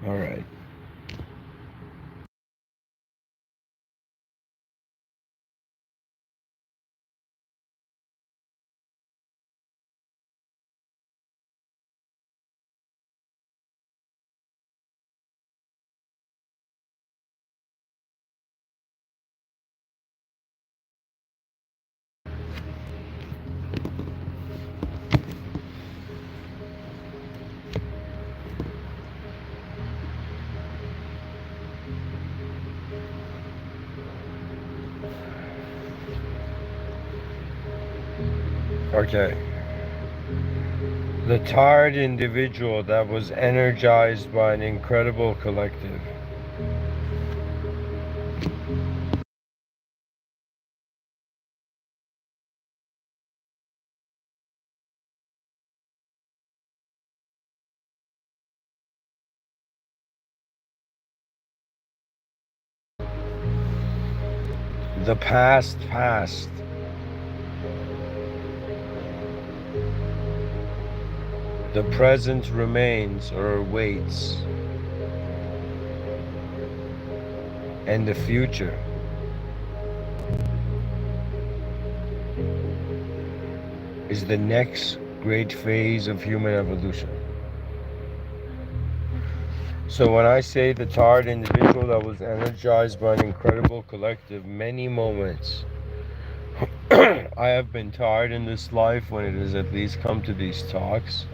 All right. Okay. The tired individual that was energized by an incredible collective. The past passed. The present remains or waits. And the future is the next great phase of human evolution. So when I say the tired individual that was energized by an incredible collective, many moments I have been tired in this life when it has at least come to these talks.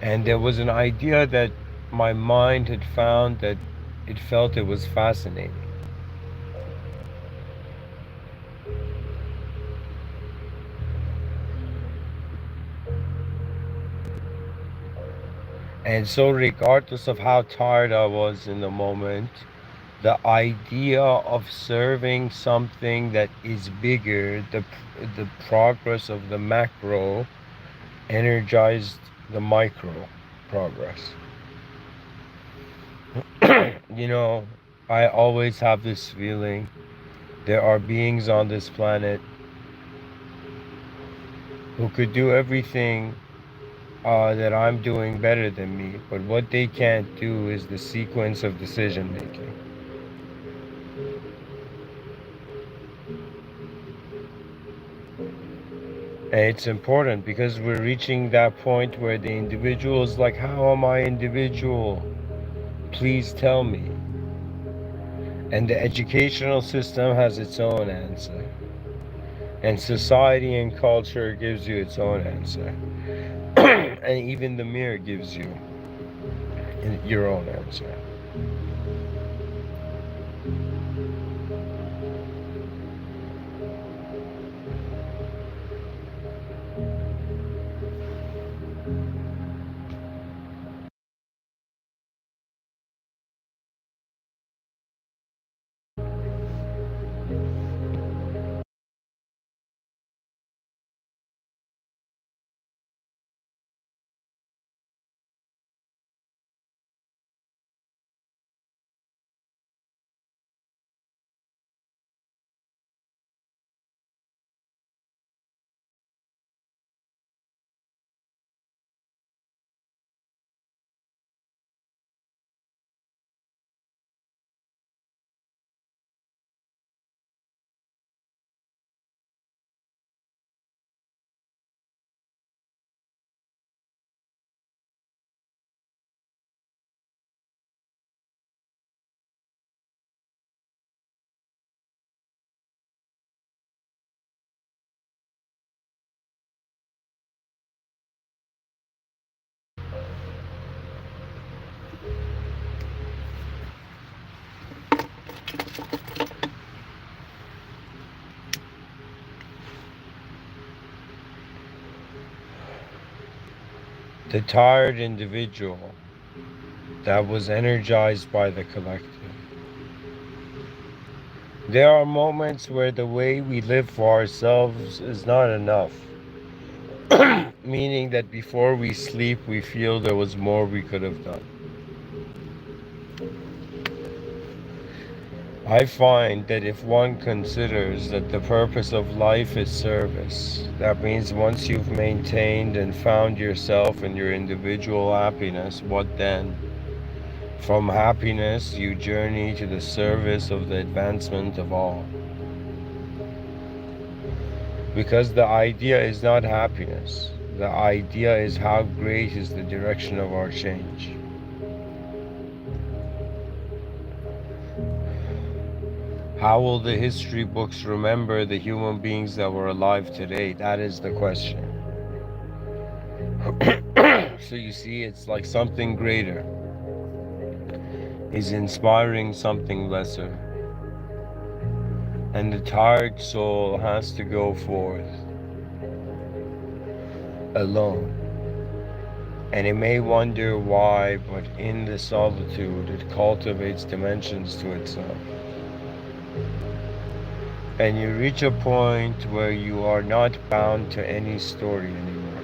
And there was an idea that my mind had found that it felt it was fascinating. And so regardless of how tired I was in the moment, the idea of serving something that is bigger, the progress of the macro energized the micro progress. You know, I always have this feeling there are beings on this planet who could do everything that I'm doing better than me, but what they can't do is the sequence of decision making. And it's important because we're reaching that point where the individual is like, how am I individual? Please tell me. And the educational system has its own answer. And society and culture gives you its own answer. And even the mirror gives you your own answer. The tired individual that was energized by the collective. There are moments where the way we live for ourselves is not enough. Meaning that before we sleep, we feel there was more we could have done. I find that if one considers that the purpose of life is service, that means once you've maintained and found yourself and your individual happiness, what then? From happiness, you journey to the service of the advancement of all. Because the idea is not happiness. The idea is how great is the direction of our change. How will the history books remember the human beings that were alive today? That is the question. So you see, it's like something greater is inspiring something lesser. And the tired soul has to go forth alone. And it may wonder why, but in the solitude, it cultivates dimensions to itself. And you reach a point where you are not bound to any story anymore.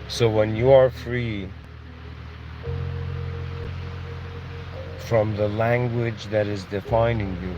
So when you are free from the language that is defining you,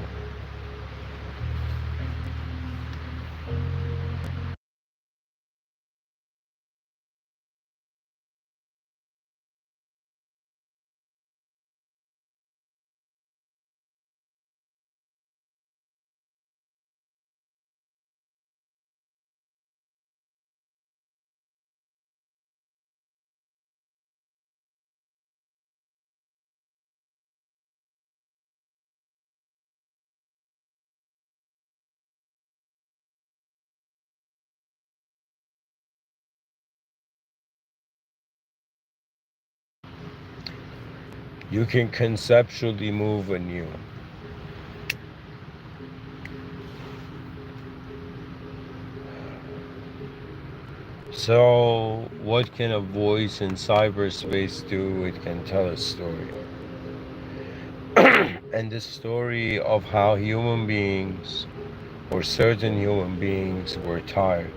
you can conceptually move anew. So, what can a voice in cyberspace do? It can tell a story. And the story of how human beings, or certain human beings, were tired.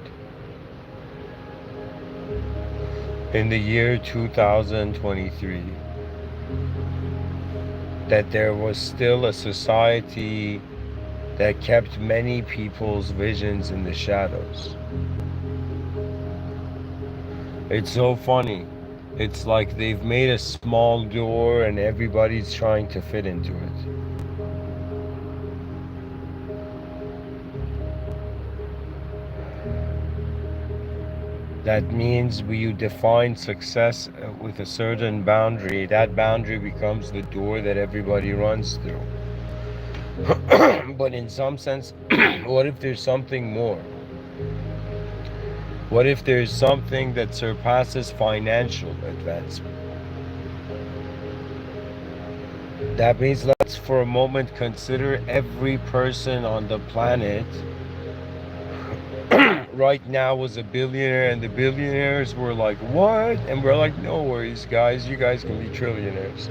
In the year 2023, that there was still a society that kept many people's visions in the shadows. It's so funny. It's like they've made a small door and everybody's trying to fit into it. That means when you define success with a certain boundary, that boundary becomes the door that everybody runs through. But in some sense, what if there's something more? What if there's something that surpasses financial advancement? That means let's for a moment consider every person on the planet right now was a billionaire, and the billionaires were like, what? And we're like, no worries, guys, you guys can be trillionaires.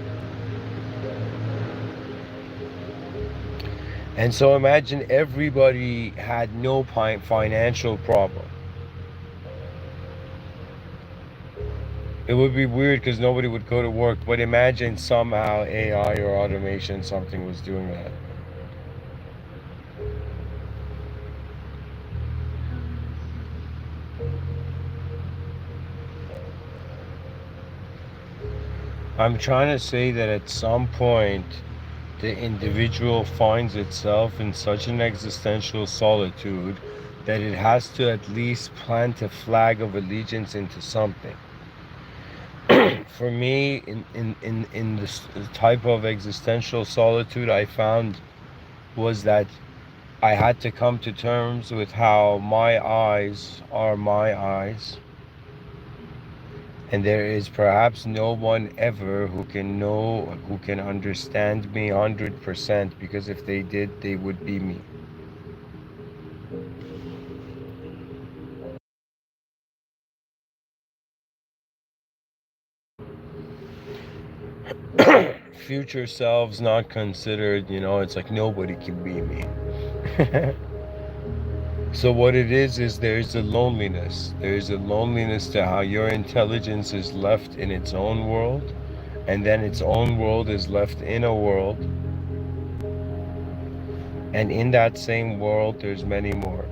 And so imagine everybody had no financial problem. It would be weird because nobody would go to work, but imagine somehow AI or automation, something was doing that. I'm trying to say that at some point, the individual finds itself in such an existential solitude that it has to at least plant a flag of allegiance into something. For me, in this type of existential solitude I found was that I had to come to terms with how my eyes are my eyes. And there is perhaps no one ever who can know, who can understand me 100%, because if they did, they would be me. Future selves not considered, it's like nobody can be me. So what it is there's a loneliness. There's a loneliness to how your intelligence is left in its own world, and then its own world is left in a world, and in that same world there's many more.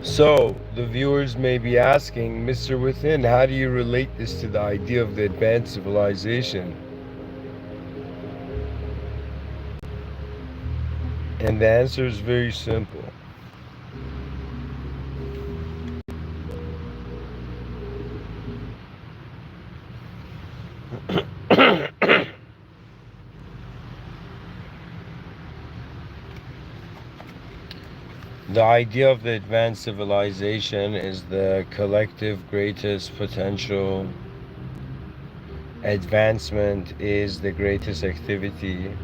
So, the viewers may be asking, Mr. Within, how do you relate this to the idea of the advanced civilization? And the answer is very simple. The idea of the advanced civilization is the collective greatest potential. Advancement is the greatest activity.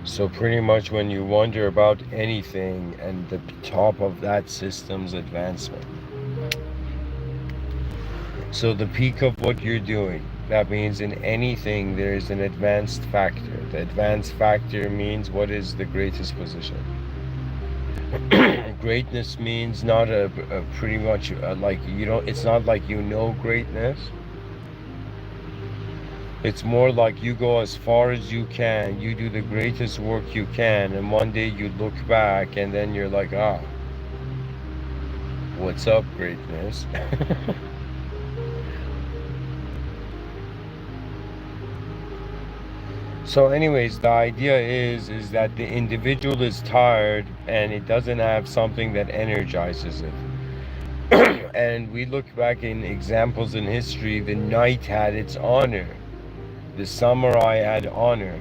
So pretty much when you wonder about anything, and the top of that system's advancement. So the peak of what you're doing, that means in anything there is an advanced factor. The advanced factor means what is the greatest position. Greatness means not a pretty much like you don't, it's not like you know greatness. It's more like you go as far as you can, you do the greatest work you can, and one day you look back and then you're like, ah, what's up, greatness? So anyways, the idea is that the individual is tired and it doesn't have something that energizes it. And we look back in examples in history, the knight had its honor, the samurai had honor,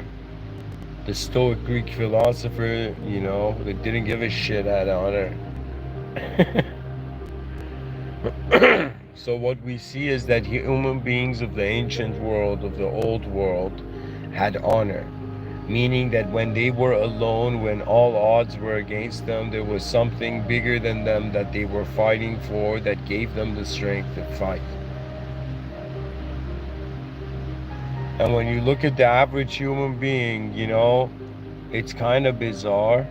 the Stoic Greek philosopher, that didn't give a shit, had honor. So what we see is that human beings of the ancient world, of the old world, had honor. Meaning that when they were alone, when all odds were against them, there was something bigger than them that they were fighting for, that gave them the strength to fight. And when you look at the average human being, it's kind of bizarre.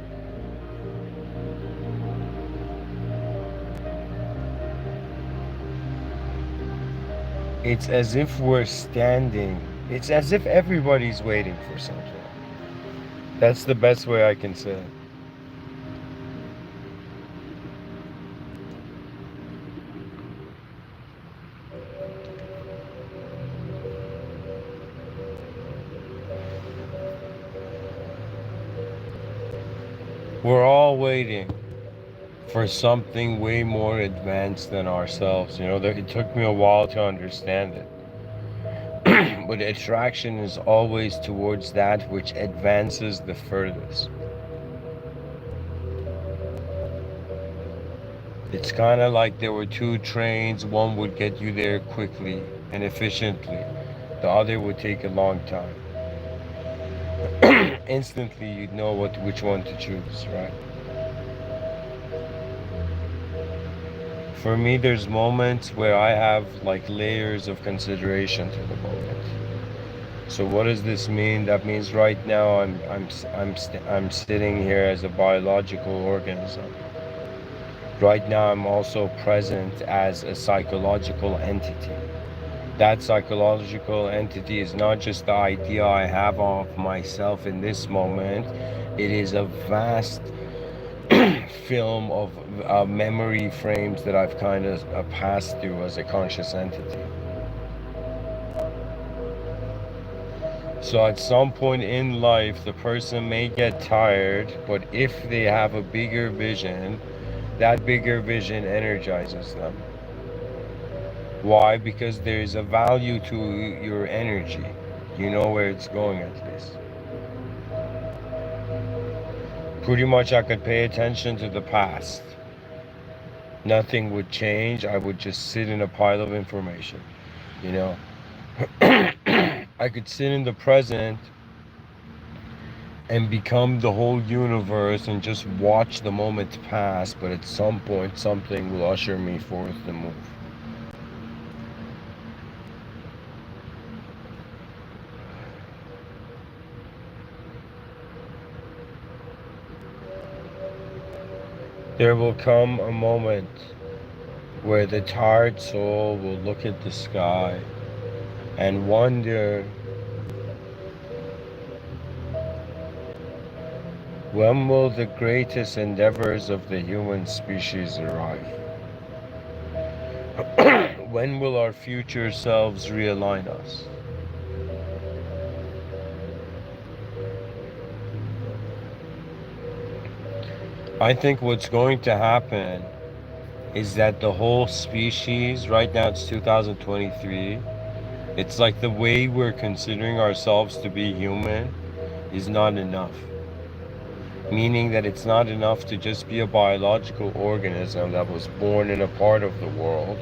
It's as if we're standing. It's as if everybody's waiting for something. That's the best way I can say it. We're all waiting for something way more advanced than ourselves. It took me a while to understand it. But attraction is always towards that which advances the furthest. It's kind of like there were two trains, one would get you there quickly and efficiently, the other would take a long time. Instantly you'd know which one to choose, right? For me, there's moments where I have like layers of consideration to the moment. So what does this mean? That means right now I'm sitting here as a biological organism. Right now I'm also present as a psychological entity. That psychological entity is not just the idea I have of myself in this moment. It is a vast film of memory frames that I've kind of passed through as a conscious entity. So at some point in life, the person may get tired, but if they have a bigger vision, that bigger vision energizes them. Why? Because there's a value to your energy. You know where it's going at least. Pretty much I could pay attention to the past. Nothing would change. I would just sit in a pile of information, you know. I could sit in the present and become the whole universe and just watch the moments pass, but at some point something will usher me forth to move. There will come a moment where the tired soul will look at the sky and wonder, when will the greatest endeavors of the human species arrive? When will our future selves realign us? I think what's going to happen is that the whole species, right now it's 2023, it's like the way we're considering ourselves to be human is not enough. Meaning that it's not enough to just be a biological organism that was born in a part of the world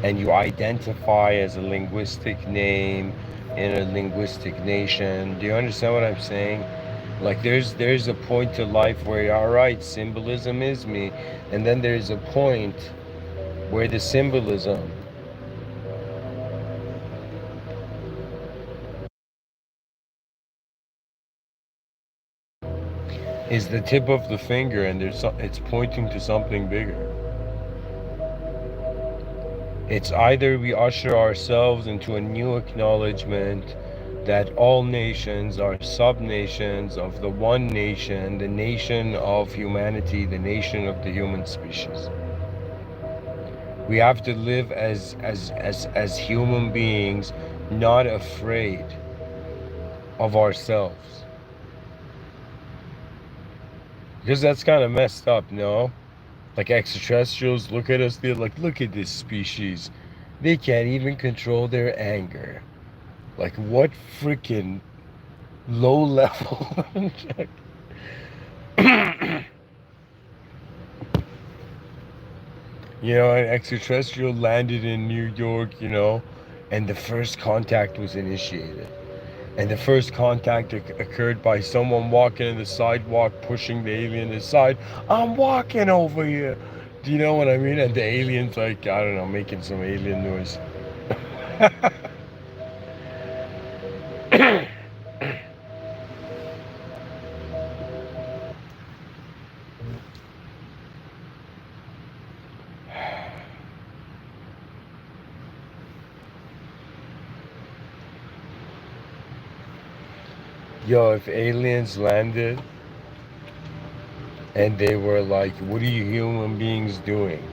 and you identify as a linguistic name in a linguistic nation. Do you understand what I'm saying? Like there's a point to life where, all right, symbolism is me, and then there's a point where the symbolism is the tip of the finger, and it's pointing to something bigger. It's either we usher ourselves into a new acknowledgement that all nations are sub-nations of the one nation, the nation of humanity, the nation of the human species. We have to live as human beings, not afraid of ourselves. Because that's kind of messed up, no? Like extraterrestrials look at us, they're like, look at this species. They can't even control their anger. Like, what freaking low level. You know, an extraterrestrial landed in New York, and the first contact was initiated. And the first contact occurred by someone walking in the sidewalk, pushing the alien aside. I'm walking over here. Do you know what I mean? And the alien's like, I don't know, making some alien noise. Yo, if aliens landed and they were like, what are you human beings doing?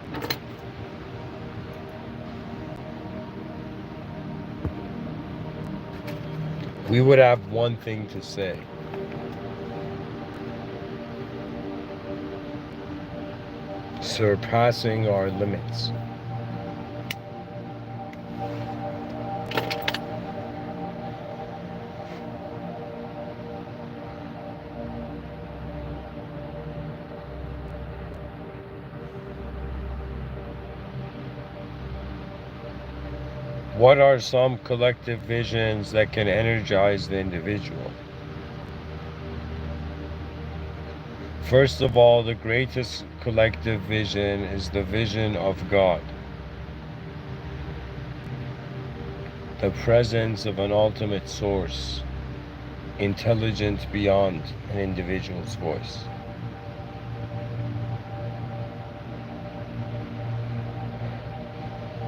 We would have one thing to say. Surpassing our limits. What are some collective visions that can energize the individual? First of all, the greatest collective vision is the vision of God. The presence of an ultimate source, intelligent beyond an individual's voice.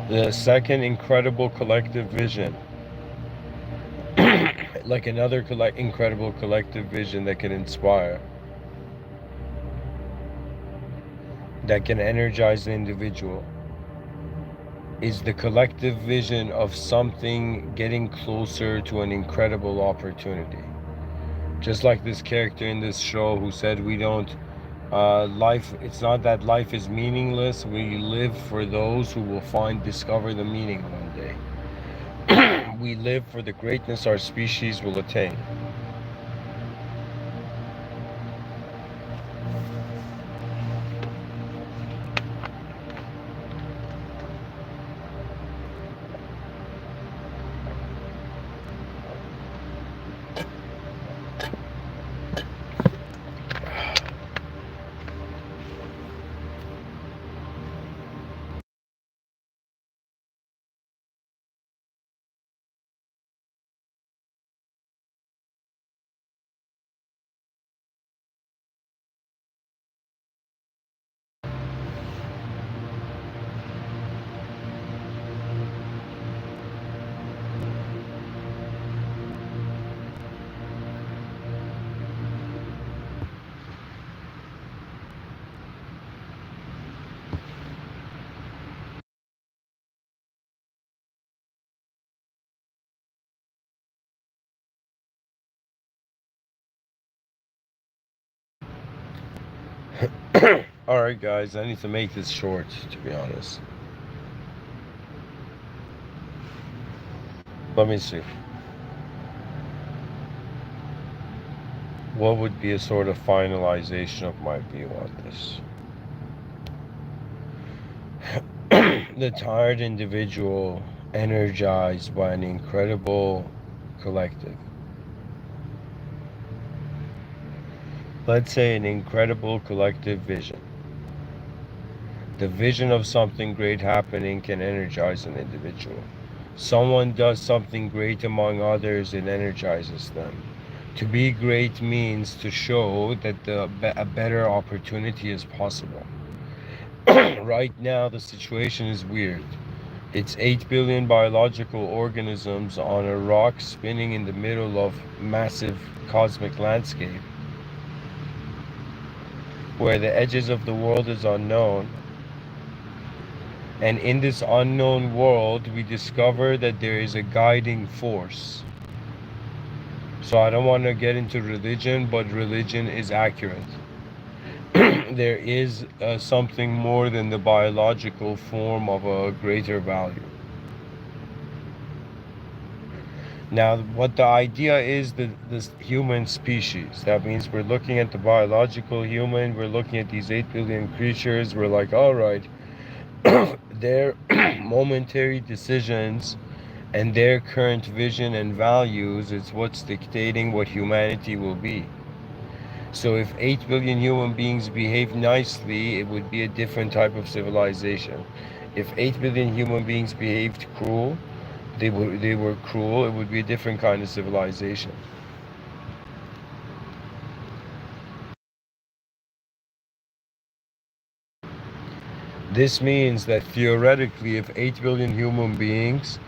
The second incredible collective vision, like another incredible collective vision that can inspire, that can energize the individual, is the collective vision of something getting closer to an incredible opportunity. Just like this character in this show who said we don't, it's not that life is meaningless, we live for those who will discover the meaning one day. We live for the greatness our species will attain. Alright guys, I need to make this short, to be honest. Let me see. What would be a sort of finalization of my view on this? The tired individual energized by an incredible collective. Let's say an incredible collective vision. The vision of something great happening can energize an individual. Someone does something great among others, it energizes them. To be great means to show that a better opportunity is possible. Right now, the situation is weird. It's 8 billion biological organisms on a rock spinning in the middle of massive cosmic landscape where the edges of the world is unknown. And in this unknown world, we discover that there is a guiding force. So I don't want to get into religion, but religion is accurate. There is something more than the biological form of a greater value. Now, what the idea is, this human species, that means we're looking at the biological human, we're looking at these 8 billion creatures, we're like, all right, their momentary decisions and their current vision and values is what's dictating what humanity will be. So if 8 billion human beings behave nicely, it would be a different type of civilization. If 8 billion human beings behaved cruel, they were cruel, it would be a different kind of civilization. This means that theoretically, if 8 billion human beings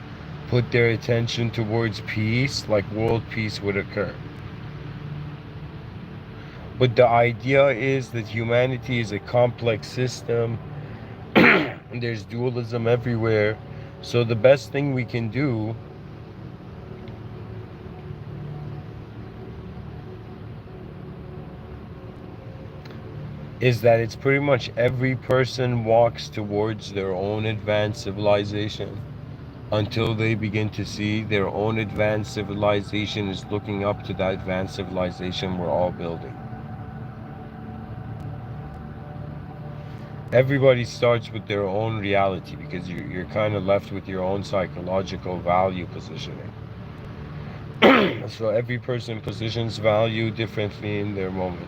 put their attention towards peace, like world peace would occur. But the idea is that humanity is a complex system. There's dualism everywhere. So the best thing we can do is that it's pretty much every person walks towards their own advanced civilization until they begin to see their own advanced civilization is looking up to that advanced civilization we're all building. Everybody starts with their own reality because you're kind of left with your own psychological value positioning. So every person positions value differently in their moment.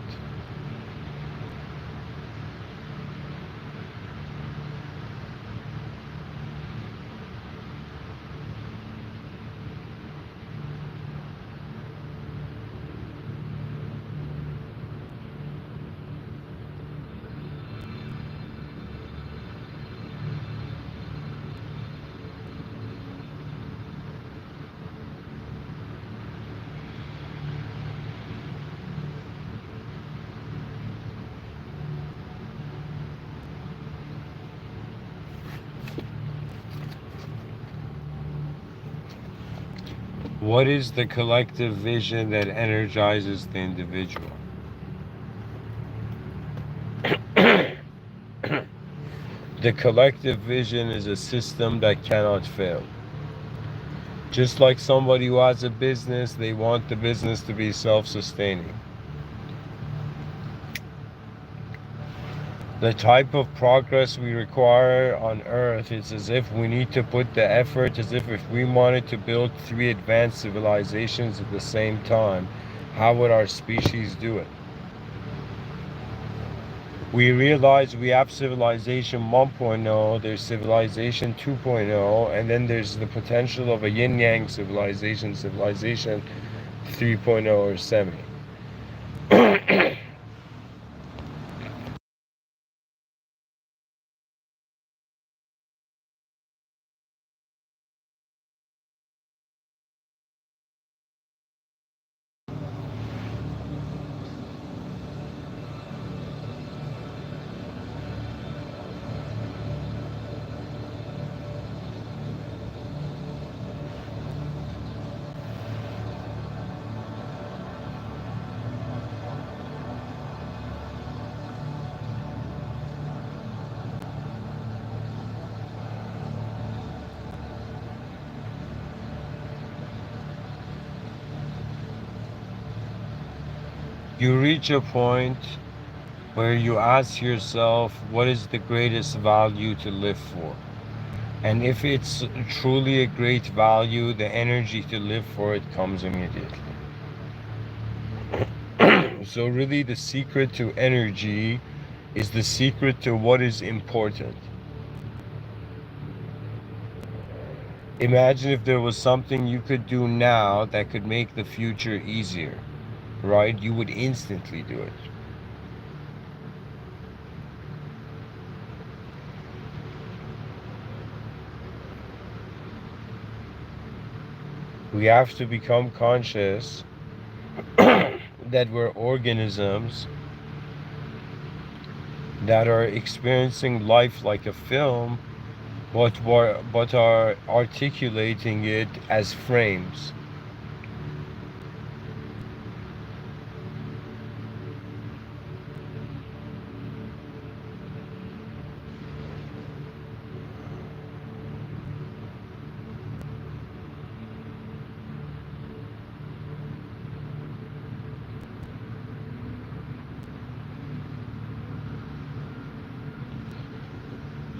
What is the collective vision that energizes the individual? The collective vision is a system that cannot fail. Just like somebody who has a business, they want the business to be self-sustaining. The type of progress we require on Earth is as if we need to put the effort, as if we wanted to build 3 advanced civilizations at the same time, how would our species do it? We realize we have civilization 1.0, there's civilization 2.0, and then there's the potential of a yin-yang civilization 3.0 or semi. You reach a point where you ask yourself, what is the greatest value to live for? And if it's truly a great value, the energy to live for it comes immediately. So really the secret to energy is the secret to what is important. Imagine if there was something you could do now that could make the future easier, right? You would instantly do it. We have to become conscious that we're organisms that are experiencing life like a film, but are articulating it as frames.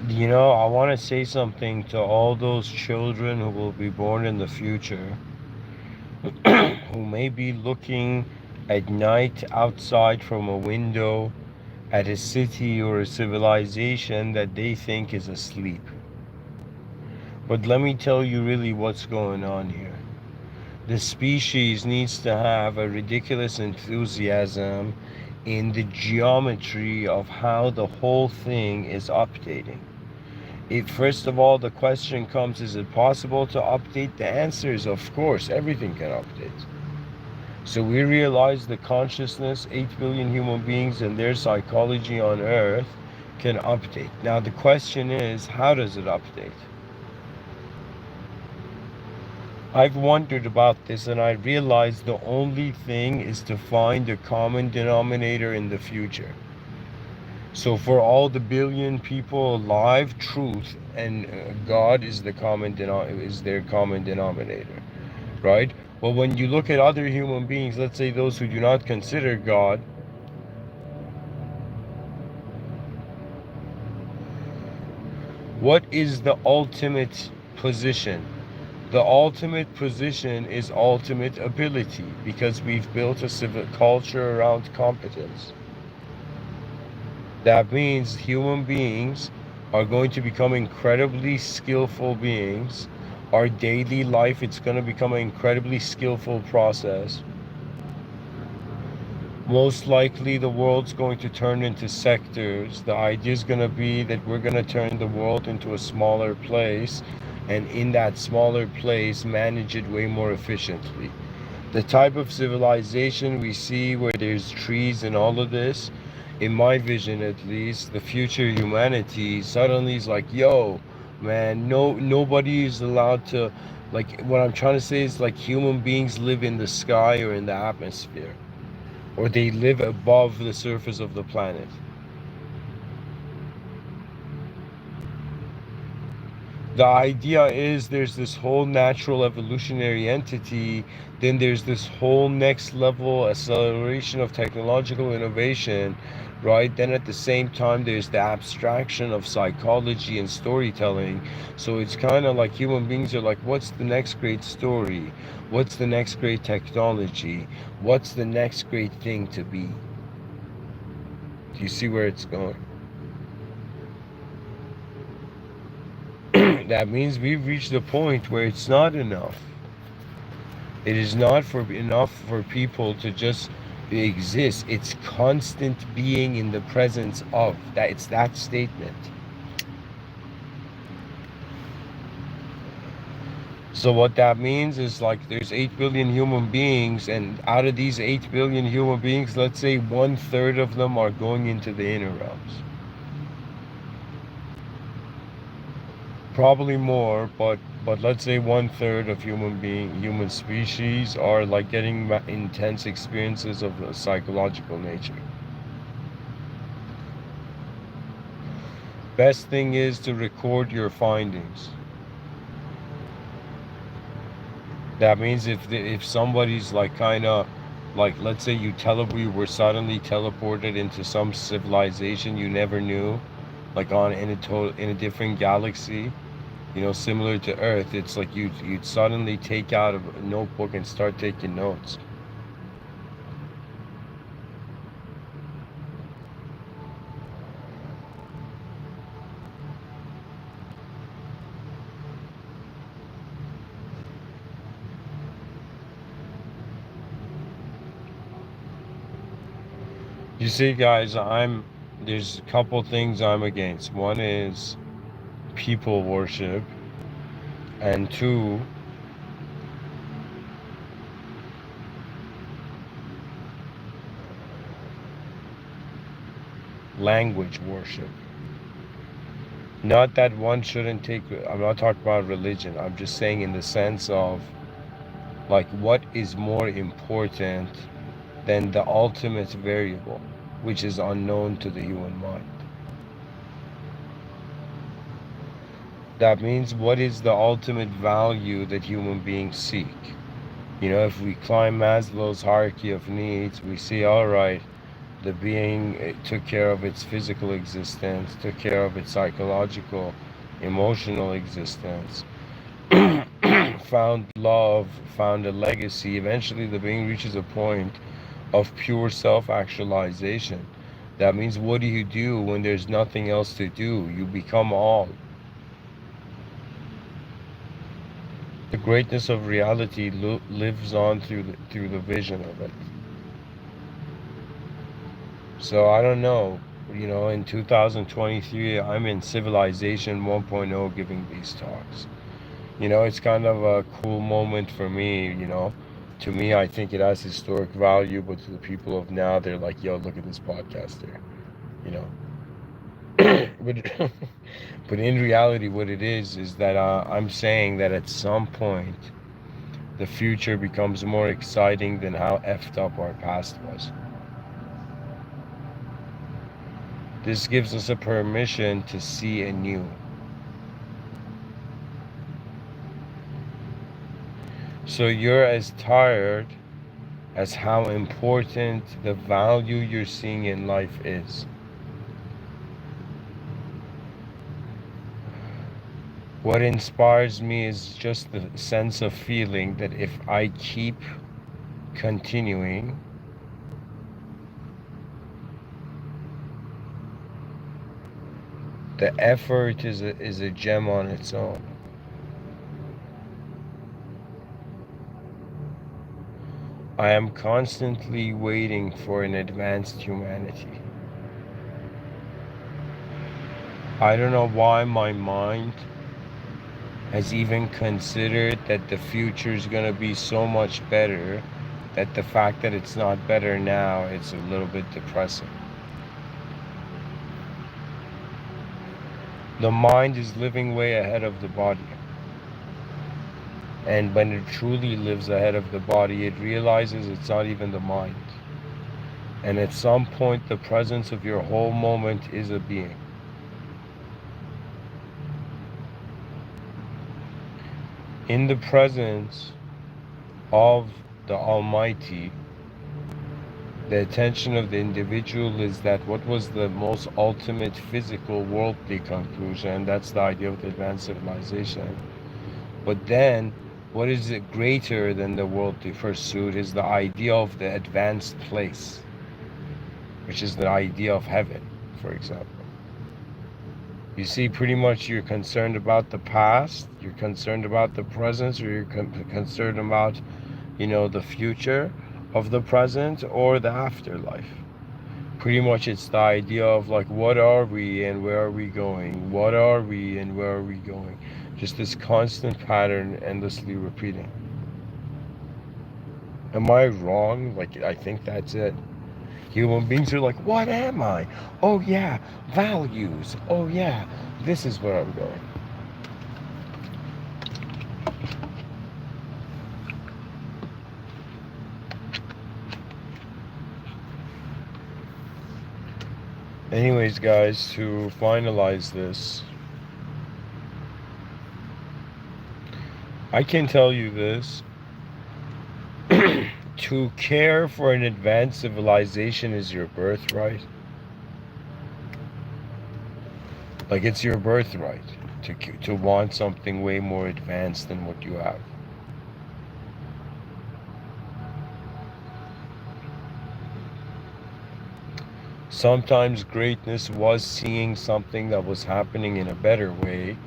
You know, I want to say something to all those children who will be born in the future, who may be looking at night outside from a window at a city or a civilization that they think is asleep. But let me tell you really what's going on here. The species needs to have a ridiculous enthusiasm in the geometry of how the whole thing is updating. First of all, the question comes, is it possible to update? The answer is, of course, everything can update. So we realize the consciousness, 8 billion human beings and their psychology on Earth can update. Now the question is, how does it update? I've wondered about this and I realized the only thing is to find a common denominator in the future. So for all the billion people alive, truth and God is their common denominator, right? Well, when you look at other human beings, let's say those who do not consider God, what is the ultimate position? The ultimate position is ultimate ability, because we've built a civil culture around competence. That means human beings are going to become incredibly skillful beings. Our daily life, it's going to become an incredibly skillful process. Most likely the world's going to turn into sectors. The idea is going to be that we're going to turn the world into a smaller place, and in that smaller place manage it way more efficiently. The type of civilization we see where there's trees and all of this, in my vision at least, the future humanity suddenly is like, yo, man, nobody is allowed to, like, what I'm trying to say is, like, human beings live in the sky or in the atmosphere, or they live above the surface of the planet. The idea is there's this whole natural evolutionary entity, then there's this whole next level acceleration of technological innovation, right? Then at the same time there's the abstraction of psychology and storytelling. So it's kind of like human beings are like, what's the next great story? What's the next great technology? What's the next great thing to be? Do you see where it's going? That means we've reached a point where it's not enough. It is not enough for people to just exist. It's constant being in the presence of. That it's that statement. So what that means is, like, there's 8 billion human beings, and out of these 8 billion human beings, let's say 1/3 of them are going into the inner realms. Probably more, but let's say 1/3 of human species are like getting intense experiences of a psychological nature. Best thing is to record your findings. That means if somebody's like kind of Like, let's say you were suddenly teleported into some civilization you never knew, like in a different galaxy, similar to Earth. It's like you'd suddenly take out a notebook and start taking notes. You see, guys, there's a couple things I'm against. One is people worship, and two, language worship. Not that one shouldn't take, I'm not talking about religion. I'm just saying in the sense of, like, what is more important than the ultimate variable, which is unknown to the human mind. That means, what is the ultimate value that human beings seek? If we climb Maslow's hierarchy of needs, we see, all right, the being took care of its physical existence, took care of its psychological, emotional existence, found love, found a legacy. Eventually, the being reaches a point of pure self-actualization. That means, what do you do when there's nothing else to do? You become all. The greatness of reality lives on through the vision of it. So I don't know, in 2023, I'm in Civilization 1.0 giving these talks. It's kind of a cool moment for me, To me, I think it has historic value, but to the people of now, they're like, yo, look at this podcaster, you know. but, but in reality, what it is that I'm saying that at some point, the future becomes more exciting than how effed up our past was. This gives us a permission to see anew. So you're as tired as how important the value you're seeing in life is. What inspires me is just the sense of feeling that if I keep continuing, the effort is a gem on its own. I am constantly waiting for an advanced humanity. I don't know why my mind has even considered that the future is going to be so much better, that the fact that it's not better now, it's a little bit depressing. The mind is living way ahead of the body. And when it truly lives ahead of the body, it realizes it's not even the mind. And at some point, the presence of your whole moment is a being. In the presence of the Almighty, the attention of the individual is that what was the most ultimate physical worldly conclusion, that's the idea of the advanced civilization. But then, what is it greater than the worldly pursuit is the idea of the advanced place, which is the idea of heaven, for example. You see, pretty much you're concerned about the past, you're concerned about the present, or you're concerned about, the future of the present or the afterlife. Pretty much it's the idea of, like, what are we and where are we going? What are we and where are we going? Just this constant pattern endlessly repeating. Am I wrong? Like, I think that's it. Human beings are like, what am I? Oh yeah, values. Oh yeah, this is where I'm going. Anyways, guys, to finalize this, I can tell you this. To care for an advanced civilization is your birthright. Like, it's your birthright to want something way more advanced than what you have. Sometimes greatness was seeing something that was happening in a better way,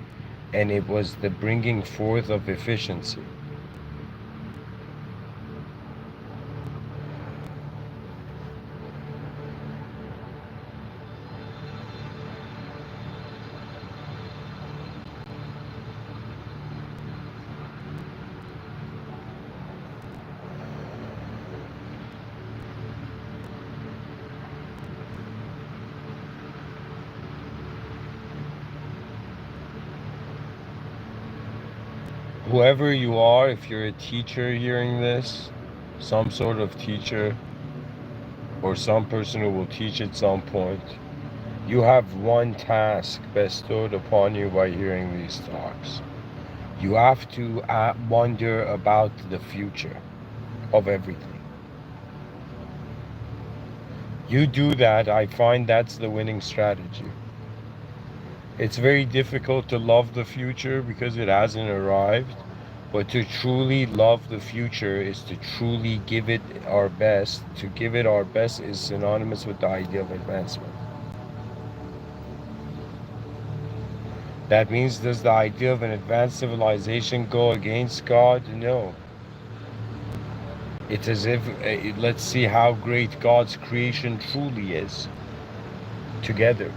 and it was the bringing forth of efficiency. Whoever you are, if you're a teacher hearing this, some sort of teacher, or some person who will teach at some point, you have one task bestowed upon you by hearing these talks. You have to wonder about the future of everything. You do that, I find that's the winning strategy. It's very difficult to love the future because it hasn't arrived, but to truly love the future is to truly give it our best. To give it our best is synonymous with the idea of advancement. That means, does the idea of an advanced civilization go against God? No. It's as if, let's see how great God's creation truly is together.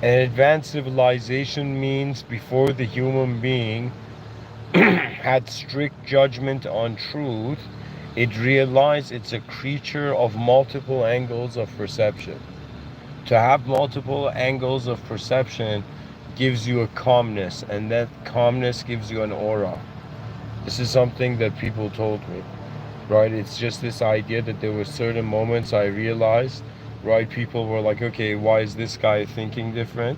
An advanced civilization means before the human being had strict judgment on truth, it realized it's a creature of multiple angles of perception. To have multiple angles of perception gives you a calmness, and that calmness gives you an aura. This is something that people told me, right? It's just this idea that there were certain moments I realized, right? People were like, okay, why is this guy thinking different?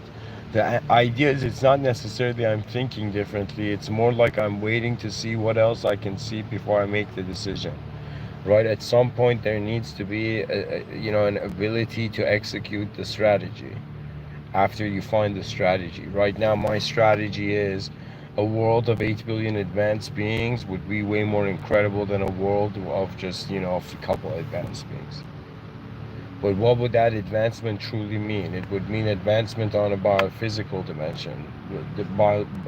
The idea is, it's not necessarily I'm thinking differently. It's more like I'm waiting to see what else I can see before I make the decision, right? At some point there needs to be an ability to execute the strategy after you find the strategy. Right now my strategy is a world of 8 billion advanced beings would be way more incredible than a world of just, a couple advanced beings. But what would that advancement truly mean? It would mean advancement on a biophysical dimension,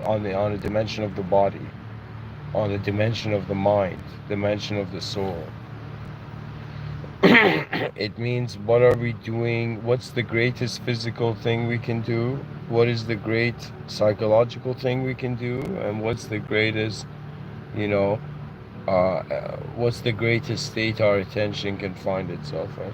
on a dimension of the body, on the dimension of the mind, dimension of the soul. It means, what are we doing? What's the greatest physical thing we can do? What is the great psychological thing we can do? And what's the greatest, what's the greatest state our attention can find itself in?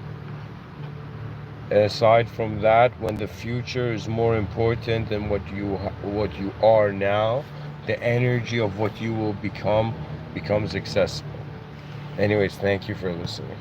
And aside from that, when the future is more important than what you are now, the energy of what you will become becomes accessible. Anyways, thank you for listening.